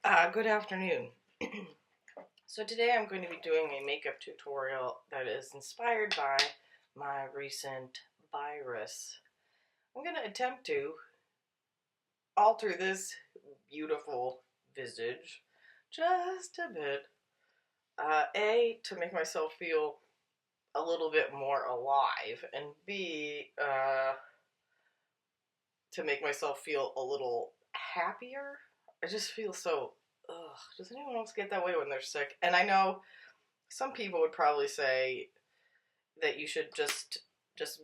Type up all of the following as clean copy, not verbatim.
Good afternoon. So today I'm going to be doing a makeup tutorial that is inspired by my recent virus. I'm going to attempt to alter this beautiful visage just a bit. A, to make myself feel a little bit more alive, and B, to make myself feel a little happier. I just feel so, ugh, does anyone else get that way when they're sick? And I know some people would probably say that you should just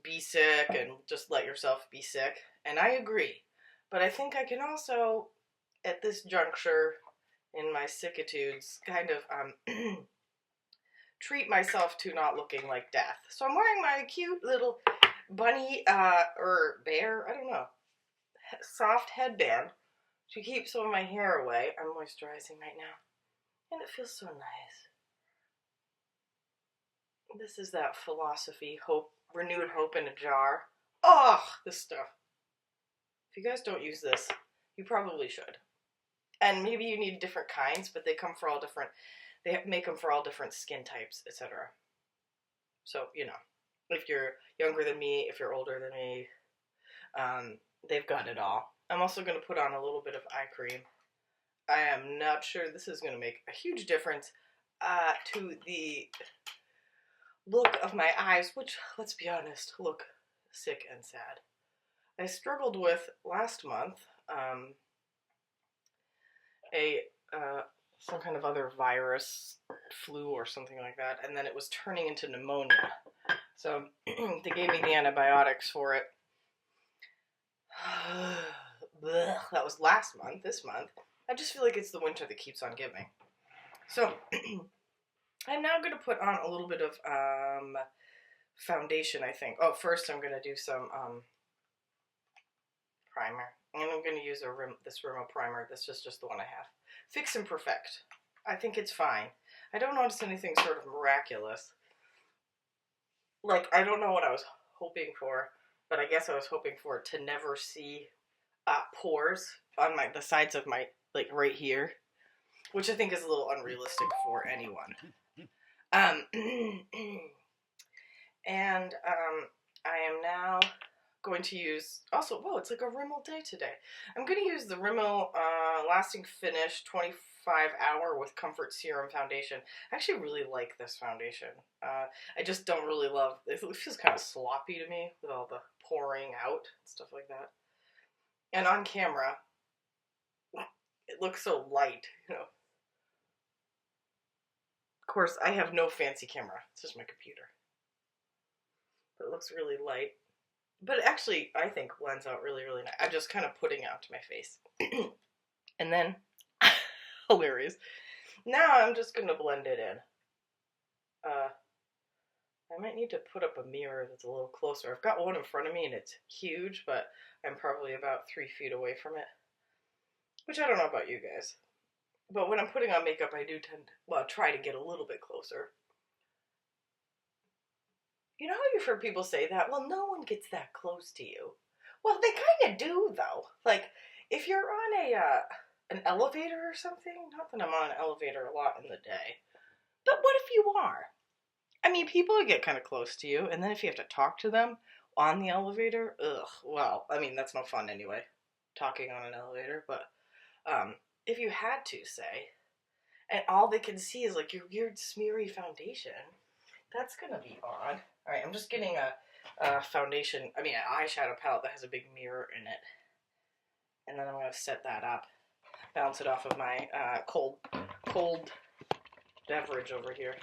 be sick and just let yourself be sick, and I agree. But I think I can also, at this juncture in my sickitudes, kind of treat myself to not looking like death. So I'm wearing my cute little bunny or bear, I don't know, soft headband to keep some of my hair away. I'm moisturizing right now, and it feels so nice. This is that philosophy, hope, renewed hope in a jar. Oh, this stuff. If you guys don't use this, you probably should. And maybe you need different kinds, but they come for all different, they make them for all different skin types, etc. So, if you're younger than me, if you're older than me, they've got it all. I'm also going to put on a little bit of eye cream. I am not sure this is going to make a huge difference to the look of my eyes, which, let's be honest, look sick and sad. I struggled with last month a some kind of other virus, flu or something like that, and then it was turning into pneumonia. So they gave me the antibiotics for it. That was last month. This month, I just feel like it's the winter that keeps on giving. So I'm now going to put on a little bit of foundation, I think. Oh, first I'm going to do some primer. And I'm going to use this Rimmel primer. This is just the one I have. Fix and Perfect. I think it's fine. I don't notice anything sort of miraculous. Like, I don't know what I was hoping for, but I guess I was hoping for it to never see pores on the sides of my, like, right here, which I think is a little unrealistic for anyone. And I am now going to use, also, whoa, it's like a Rimmel day today. I'm going to use the Rimmel Lasting Finish 25 Hour with Comfort Serum Foundation. I actually really like this foundation. I just don't really love, it feels kind of sloppy to me with all the pouring out and stuff like that. And on camera, it looks so light, Of course, I have no fancy camera. It's just my computer. But it looks really light. But actually, I think blends out really, really nice. I'm just kind of putting it out to my face. And then, hilarious. Now I'm just going to blend it in. I might need to put up a mirror that's a little closer. I've got one in front of me and it's huge, but I'm probably about 3 feet away from it. Which I don't know about you guys. But when I'm putting on makeup, I do try to get a little bit closer. You know how you've heard people say that? Well, no one gets that close to you. Well, they kind of do, though. Like, if you're on an elevator or something, not that I'm on an elevator a lot in the day, but what if you are? I mean, people get kind of close to you, and then if you have to talk to them on the elevator, ugh, well, I mean, that's no fun anyway, talking on an elevator, but if you had to, say, and all they can see is, like, your weird smeary foundation, that's gonna be odd. Alright, I'm just getting a foundation, an eyeshadow palette that has a big mirror in it. And then I'm gonna set that up, bounce it off of my cold beverage over here.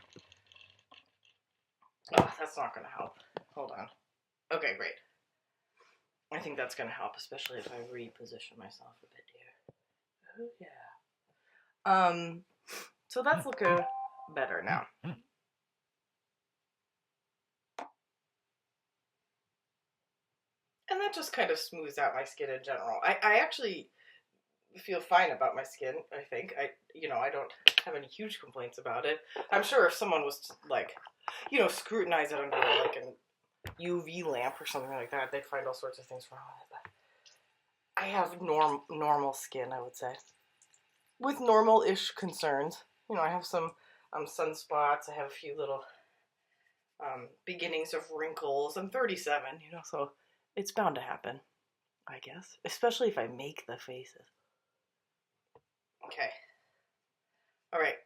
Oh, that's not gonna help. Hold on. Okay, great. I think that's gonna help, especially if I reposition myself a bit here. Oh yeah. So that's looking better now. And that just kind of smooths out my skin in general. I actually feel fine about my skin, I think. I don't have any huge complaints about it. I'm sure if someone was to, like, scrutinize it under, like, an UV lamp or something like that, they'd find all sorts of things wrong with it. But I have normal skin, I would say. with normal-ish concerns. You know, I have some sunspots. I have a few little beginnings of wrinkles. I'm 37, you know, so it's bound to happen, I guess. Especially if I make the faces. Okay. All right.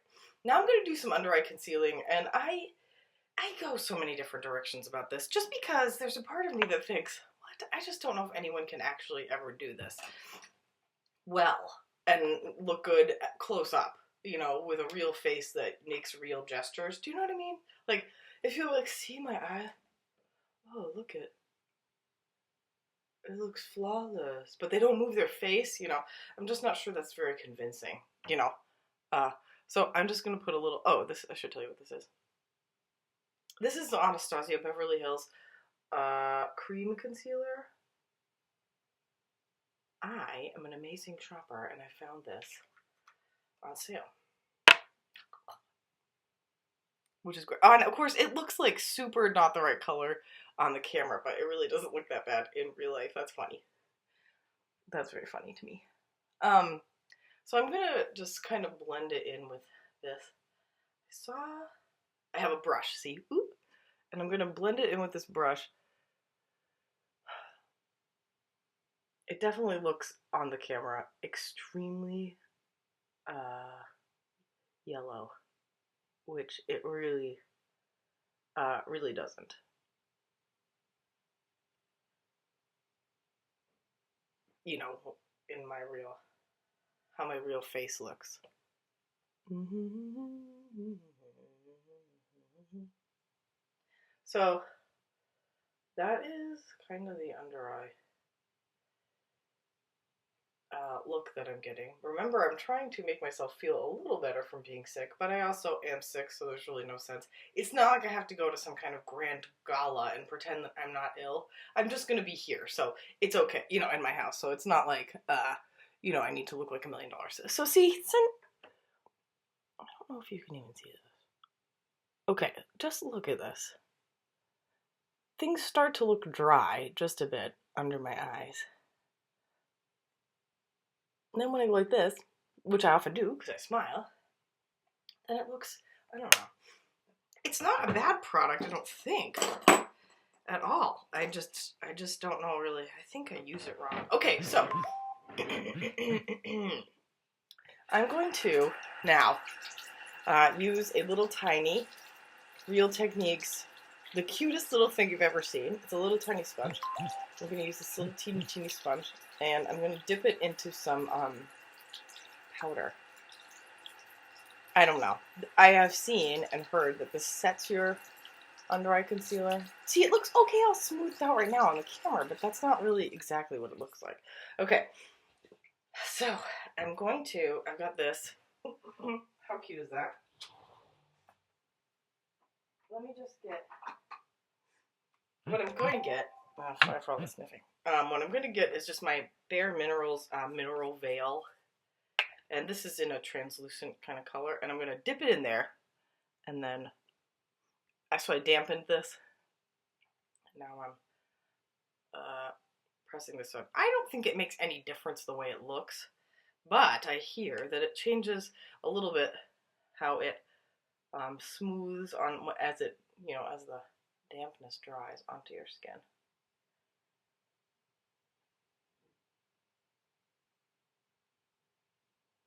Now I'm going to do some under-eye concealing, and I go so many different directions about this just because there's a part of me that thinks, what? I just don't know if anyone can actually ever do this well and look good close up, you know, with a real face that makes real gestures. Do you know what I mean? Like, if you like see my eye, oh, look it looks flawless, but they don't move their face, you know. I'm just not sure that's very convincing, you know. So I'm just gonna put a little, oh, this, I should tell you what this is. This is the Anastasia Beverly Hills cream concealer. I am an amazing shopper, and I found this on sale, which is great. And of course, it looks like super not the right color on the camera, but it really doesn't look that bad in real life. That's funny. That's very funny to me. So I'm gonna just kind of blend it in with this. I have a brush, see? Oop. And I'm gonna blend it in with this brush. It definitely looks on the camera extremely yellow, which it really really doesn't. You know, in my real, how my real face looks. So that is kind of the under eye look that I'm getting. Remember, I'm trying to make myself feel a little better from being sick, but I also am sick, so there's really no sense. It's not like I have to go to some kind of grand gala and pretend that I'm not ill. I'm just going to be here, so it's okay, you know, in my house. So it's not like, you know, I need to look like $1 million. So see, I don't know if you can even see this. Okay, just look at this. Things start to look dry just a bit under my eyes. And then when I go like this, which I often do because I smile, then it looks, I don't know. It's not a bad product, I don't think, at all. I just don't know really. I think I use it wrong. Okay, so I'm going to now use a little tiny Real Techniques, the cutest little thing you've ever seen. It's a little tiny sponge. I'm going to use this little teeny sponge, and I'm going to dip it into some powder. I don't know. I have seen and heard that this sets your under eye concealer. See, it looks okay all smoothed out right now on the camera, but that's not really exactly what it looks like. Okay, so I'm going to, I've got this. How cute is that? Let me just get, what I'm going to get, oh, sorry for all the sniffing. What I'm going to get is just my Bare Minerals Mineral Veil. And this is in a translucent kind of color. And I'm going to dip it in there. And then, so I dampened this. Now I'm pressing this on. I don't think it makes any difference the way it looks. But I hear that it changes a little bit how it smooths on as it, you know, as the dampness dries onto your skin.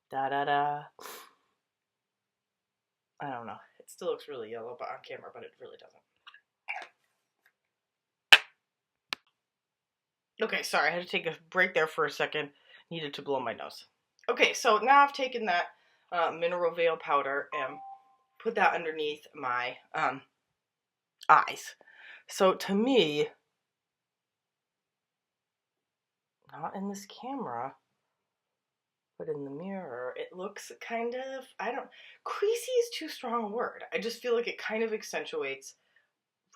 Da da da. I don't know. It still looks really yellow but on camera, but it really doesn't. Okay, sorry, I had to take a break there for a second. Needed to blow my nose. Okay, so now I've taken that Mineral Veil powder and put that underneath my eyes. So to me, not in this camera, but in the mirror, it looks kind of, creasy is too strong a word. I just feel like it kind of accentuates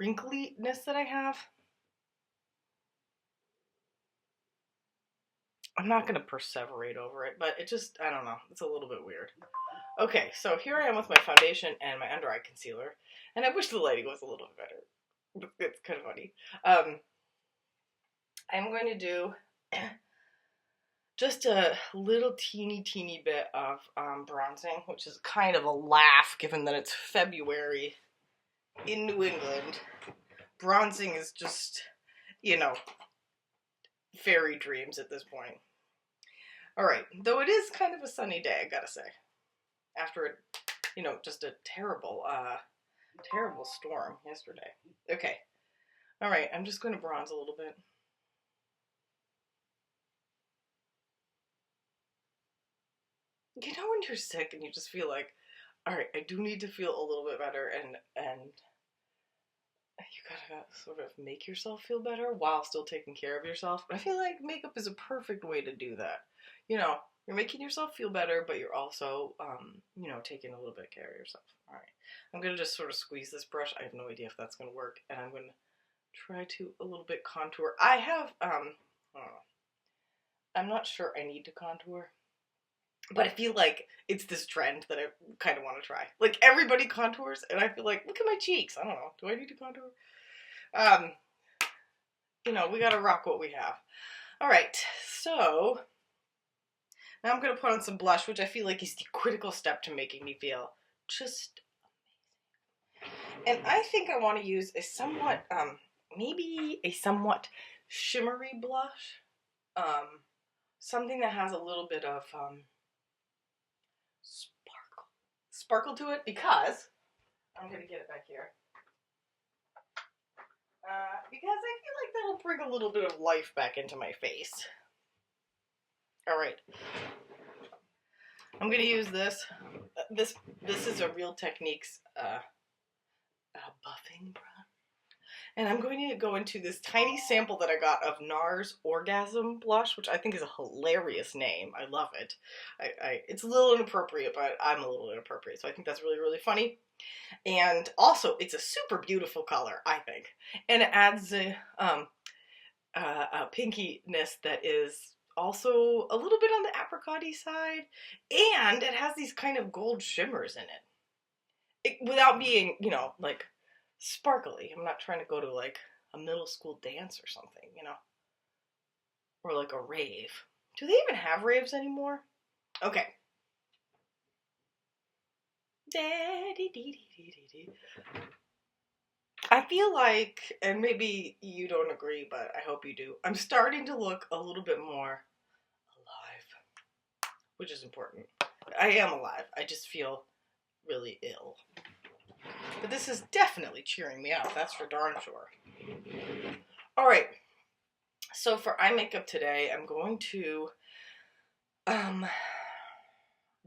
wrinkliness that I have. I'm not going to perseverate over it, but it just, I don't know, it's a little bit weird. Okay, so here I am with my foundation and my under eye concealer, and I wish the lighting was a little bit better. It's kind of funny. I'm going to do just a little teeny bit of bronzing, which is kind of a laugh given that it's February in New England. Bronzing is just, you know, fairy dreams at this point. All right, though it is kind of a sunny day, I gotta say. After, just a terrible storm yesterday. Okay, all right, I'm just going to bronze a little bit. You know when you're sick and you just feel like, all right, I do need to feel a little bit better, and you gotta sort of make yourself feel better while still taking care of yourself. I feel like makeup is a perfect way to do that. You're making yourself feel better, but you're also, taking a little bit of care of yourself. All right, I'm gonna just sort of squeeze this brush. I have no idea if that's gonna work, and I'm gonna try to a little bit contour. I have, I don't know. I'm not sure I need to contour, but I feel like it's this trend that I kind of want to try. Like, everybody contours, and I feel like, look at my cheeks. I don't know. Do I need to contour? We gotta rock what we have. All right, so now I'm gonna put on some blush, which I feel like is the critical step to making me feel just amazing. And I think I want to use a somewhat, maybe a somewhat shimmery blush. Something that has a little bit of, sparkle to it, because I'm gonna get it back here. Because I feel like that'll bring a little bit of life back into my face. All right, I'm gonna use this. This is a Real Techniques buffing brush, and I'm going to go into this tiny sample that I got of NARS Orgasm Blush, which I think is a hilarious name. I love it. It's a little inappropriate, but I'm a little inappropriate, so I think that's really funny. And also, it's a super beautiful color, I think, and it adds a pinkiness that is also a little bit on the apricot-y side, and it has these kind of gold shimmers in it without being, like sparkly. I'm not trying to go to like a middle school dance or something, or like a rave. Do they even have raves anymore? Okay. I feel like, and maybe you don't agree, but I hope you do, I'm starting to look a little bit more alive, which is important. I am alive. I just feel really ill. But this is definitely cheering me up. That's for darn sure. All right. So for eye makeup today, I'm going to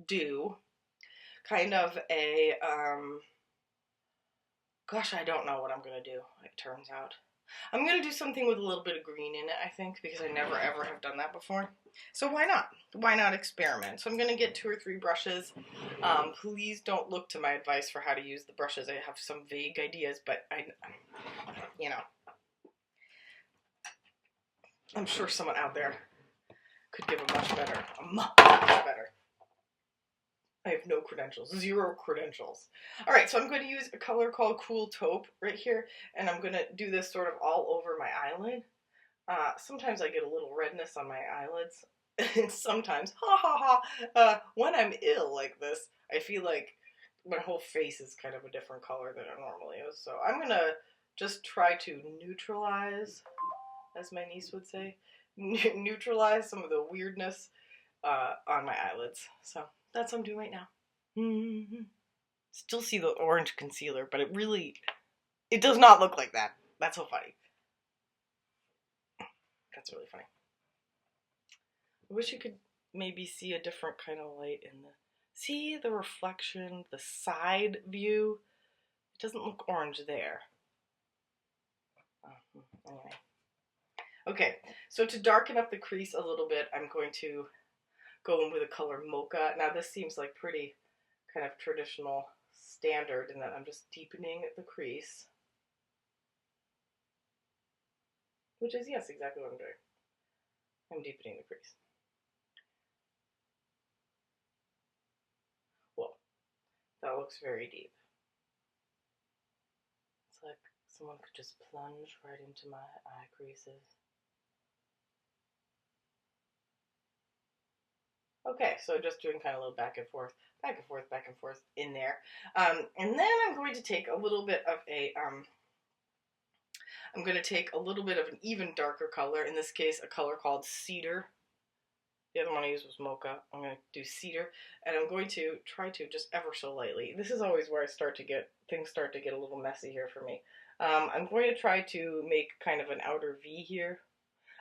do kind of a gosh, I don't know what I'm gonna do, it turns out. I'm gonna do something with a little bit of green in it, I think, because I never ever have done that before. So why not? Why not experiment? So I'm gonna get 2 or 3 brushes. Please don't look to my advice for how to use the brushes. I have some vague ideas, but I'm sure someone out there could give a much better. I have no credentials, 0 credentials. All right, so I'm going to use a color called Cool Taupe right here, and I'm going to do this sort of all over my eyelid. Sometimes I get a little redness on my eyelids, and sometimes, when I'm ill like this, I feel like my whole face is kind of a different color than it normally is. So I'm going to just try to neutralize, as my niece would say, neutralize some of the weirdness on my eyelids. So that's what I'm doing right now. Mm-hmm. Still see the orange concealer, but it does not look like that. That's so funny. That's really funny. I wish you could maybe see a different kind of light in see the reflection, the side view. It doesn't look orange there. Anyway. Okay, so to darken up the crease a little bit, I'm going to go in with the color Mocha. Now this seems like pretty kind of traditional standard in that I'm just deepening the crease. Which is, yes, exactly what I'm doing. I'm deepening the crease. Well, that looks very deep. It's like someone could just plunge right into my eye creases. Okay, so just doing kind of a little back and forth, back and forth, back and forth in there. And then I'm going to take a little bit of I'm going to take a little bit of an even darker color, in this case a color called Cedar. The other one I used was Mocha. I'm going to do Cedar, and I'm going to try to just ever so lightly. This is always where things start to get a little messy here for me. I'm going to try to make kind of an outer V here.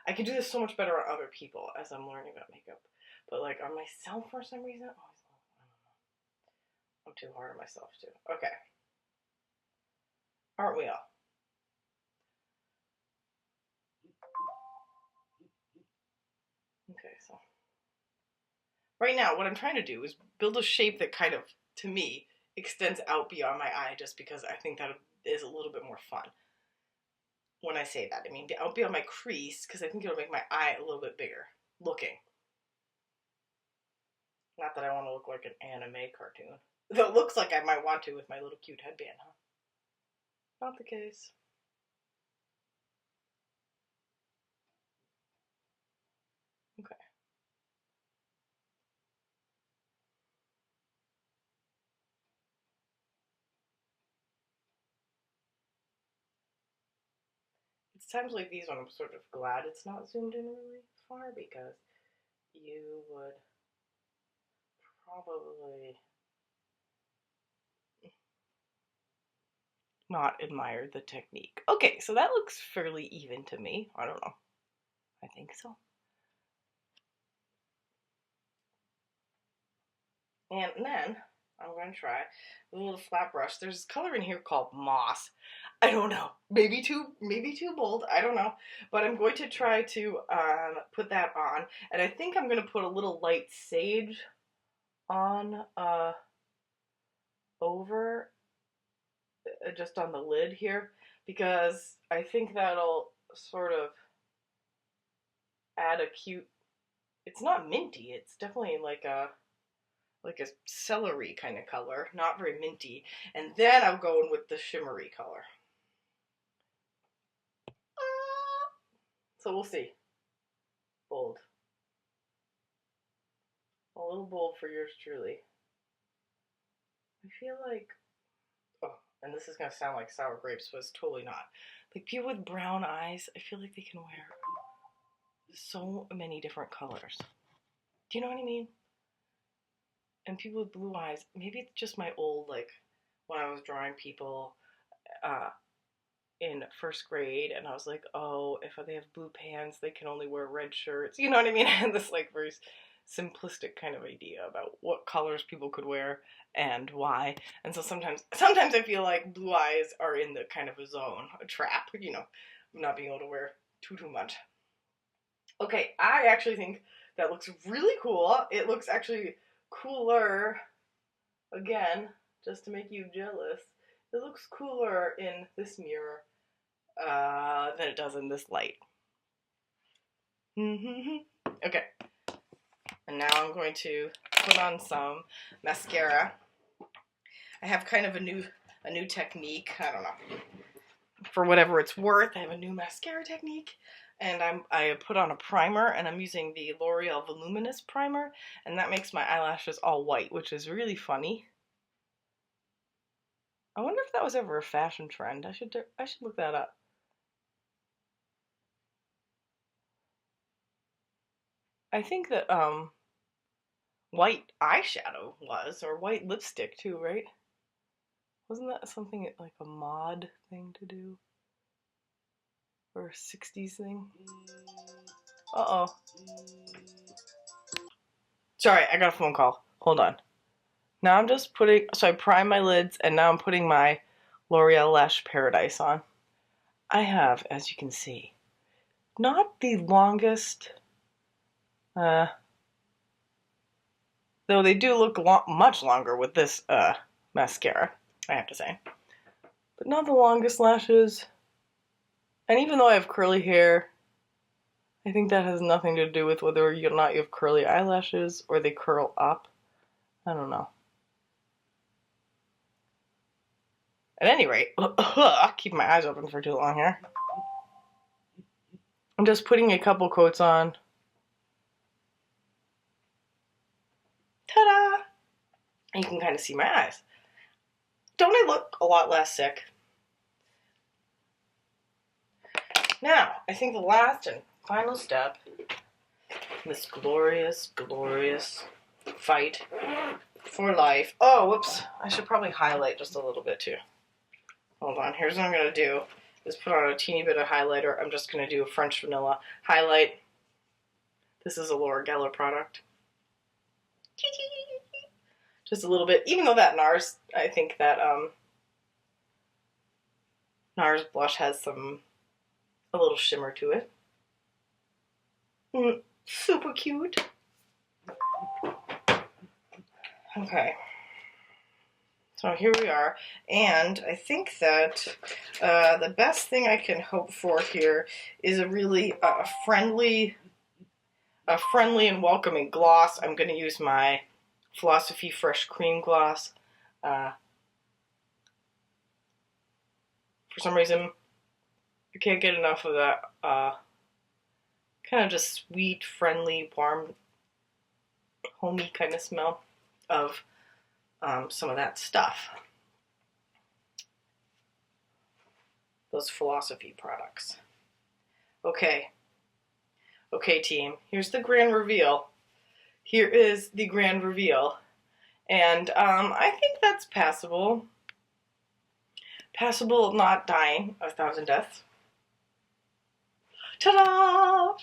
I can do this so much better on other people as I'm learning about makeup. But like on myself for some reason, I don't know. I'm too hard on myself too. Okay. Aren't we all? Okay, so right now what I'm trying to do is build a shape that kind of, to me, extends out beyond my eye, just because I think that is a little bit more fun. When I say that, I mean out beyond my crease, because I think it'll make my eye a little bit bigger looking. Not that I want to look like an anime cartoon. Though it looks like I might want to with my little cute headband, huh? Not the case. Okay. It's times like these when I'm sort of glad it's not zoomed in really far, because you would probably not admire the technique. Okay, so that looks fairly even to me. I don't know. I think so. And then I'm going to try a little flat brush. There's this color in here called Moss. I don't know. Maybe too bold. I don't know. But I'm going to try to put that on. And I think I'm going to put a little light sage on over just on the lid here, because I think that'll sort of add a cute, it's not minty, it's definitely like a celery kind of color, not very minty. And then I'm going with the shimmery color. So we'll see. Bold. A little bold for yours truly. I feel like, oh, and this is going to sound like sour grapes, but it's totally not. Like people with brown eyes, I feel like they can wear so many different colors. Do you know what I mean? And people with blue eyes, maybe it's just my old, like, when I was drawing people in first grade, and I was like, oh, if they have blue pants, they can only wear red shirts. You know what I mean? I had this, like, very simplistic kind of idea about what colors people could wear and why. And so sometimes I feel like blue eyes are in the kind of a zone, a trap, you know, not being able to wear too much. Okay, I actually think that looks really cool. It looks actually cooler, again, just to make you jealous. It looks cooler in this mirror than it does in this light. Okay, and now I'm going to put on some mascara. I have kind of a new technique. I don't know. For whatever it's worth, I have a new mascara technique. And I put on a primer, and I'm using the L'Oreal Voluminous Primer, and that makes my eyelashes all white, which is really funny. I wonder if that was ever a fashion trend. I should look that up. I think that white eyeshadow was, or white lipstick too, right? Wasn't that something like a mod thing to do? Or a 60s thing? Uh-oh. Sorry, I got a phone call. Hold on. Now I'm just putting, so I prime my lids, and now I'm putting my L'Oreal Lash Paradise on. I have, as you can see, not the longest, though they do look much longer with this mascara, I have to say. But not the longest lashes. And even though I have curly hair, I think that has nothing to do with whether or not you have curly eyelashes or they curl up. I don't know. At any rate, keep my eyes open for too long here. I'm just putting a couple coats on. You can kind of see my eyes. Don't I look a lot less sick? Now, I think the last and final step in this glorious, glorious fight for life. Oh, whoops. I should probably highlight just a little bit too. Hold on. Here's what I'm going to do. Is put on a teeny bit of highlighter. I'm just going to do a French vanilla highlight. This is a Laura Geller product. Just a little bit. Even though that NARS, I think that NARS blush has a little shimmer to it. Super cute. Okay. So here we are, and I think that the best thing I can hope for here is a really friendly and welcoming gloss. I'm going to use my Philosophy Fresh Cream Gloss. For some reason, I can't get enough of that kind of just sweet, friendly, warm, homey kind of smell of some of that stuff. Those Philosophy products. Okay. Okay, team. Here's the grand reveal. Here is the grand reveal. And I think that's passable. Passable, not dying of 1,000 deaths. Ta-da!